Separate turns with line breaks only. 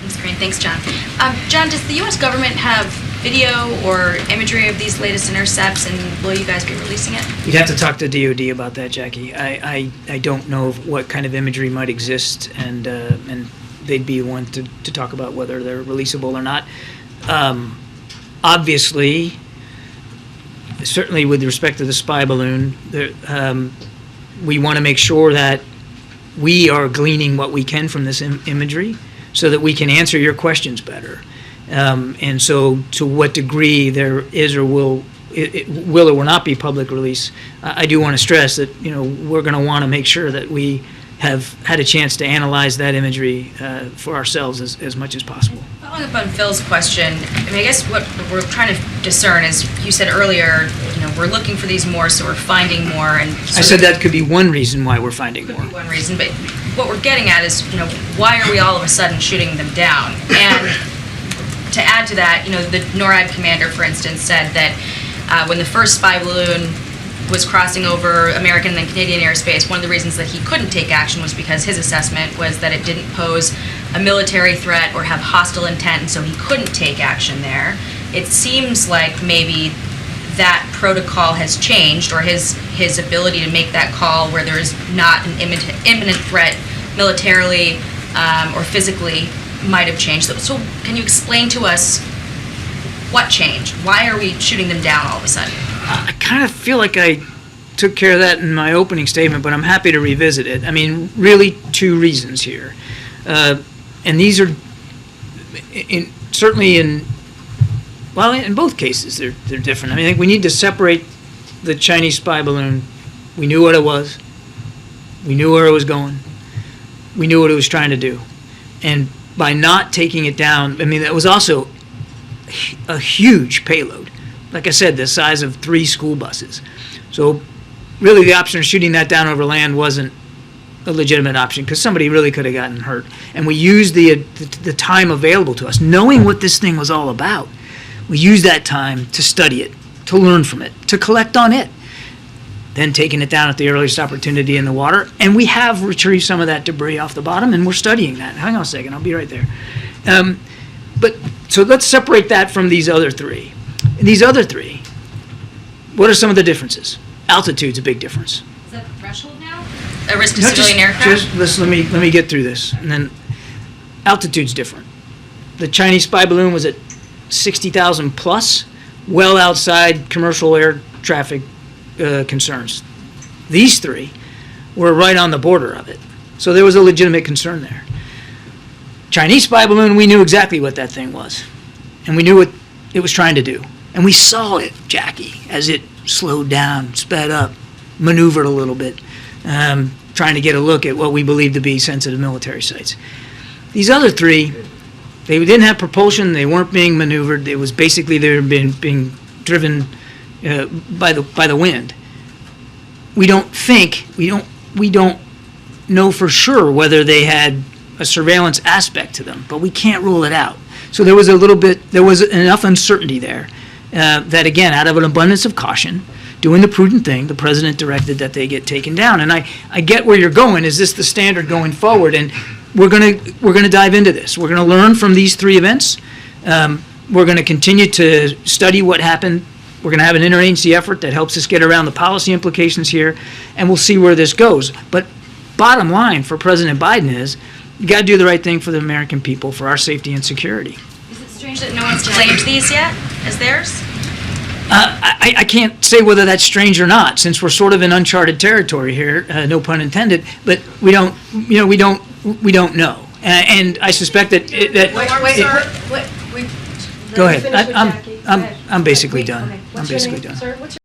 Screen. Thanks, John. John, does the U.S. government have video or imagery of these latest intercepts, and will you guys be releasing it?
You'd have to talk to DOD about that, Jackie. I don't know what kind of imagery might exist, and they'd be one to talk about whether they're releasable or not. Obviously, certainly with respect to the spy balloon, we want to make sure that we are gleaning what we can from this imagery so that we can answer your questions better. And so to what degree there is or will or will not be public release, I do want to stress that we're going to want to make sure that we have had a chance to analyze that imagery for ourselves as much as possible.
Following up on Phil's question, I guess what we're trying to discern is, you said earlier, we're looking for these more, so we're finding more. And
I said that could be one reason why we're finding more.
One reason, but what we're getting at is, why are we all of a sudden shooting them down? And to add to that, the NORAD commander, for instance, said that when the first spy balloon was crossing over American and then Canadian airspace, one of the reasons that he couldn't take action was because his assessment was that it didn't pose a military threat or have hostile intent, and so he couldn't take action there. It seems like maybe that protocol has changed, or his ability to make that call where there is not an imminent threat militarily or physically might have changed. So can you explain to us what changed? Why are we shooting them down all of a sudden?
I kind of feel like I took care of that in my opening statement, but I'm happy to revisit it. I mean, really two reasons here. And these are certainly in both cases, they're different. I mean, I think we need to separate the Chinese spy balloon. We knew what it was. We knew where it was going. We knew what it was trying to do. And by not taking it down, I mean, that was also a huge payload. Like I said, the size of 3 school buses. So really the option of shooting that down over land wasn't a legitimate option, because somebody really could have gotten hurt. And we used the time available to us, knowing what this thing was all about. We used that time to study it, to learn from it, to collect on it, then taking it down at the earliest opportunity in the water. And we have retrieved some of that debris off the bottom, and we're studying that. Hang on a second, I'll be right there. So let's separate that from these other 3. And these other 3, what are some of the differences? Altitude's a big difference.
Is that the threshold now? A risk to civilian aircraft?
Let me get through this. And then altitude's different. The Chinese spy balloon was at 60,000 plus, well outside commercial air traffic concerns. These 3 were right on the border of it. So there was a legitimate concern there. Chinese spy balloon, we knew exactly what that thing was. And we knew what it was trying to do. And we saw it, Jackie, as it slowed down, sped up, maneuvered a little bit, trying to get a look at what we believe to be sensitive military sites. These other 3, they didn't have propulsion, they weren't being maneuvered, it was basically they were being driven by the wind. We don't know for sure whether they had a surveillance aspect to them, but we can't rule it out. So there was enough uncertainty there that, again, out of an abundance of caution, doing the prudent thing, the president directed that they get taken down. And I get where you're going. Is this the standard going forward? And we're gonna dive into this. We're gonna learn from these 3 events. We're gonna continue to study what happened. We're gonna have an interagency effort that helps us get around the policy implications here, and we'll see where this goes. But bottom line for President Biden is, you got to do the right thing for the American people, for our safety and security.
Is it strange that no one's claimed these yet as theirs?
I can't say whether that's strange or not, since we're sort of in uncharted territory here, no pun intended. But we don't know, and I suspect that go ahead. I'm basically done. I'm basically done.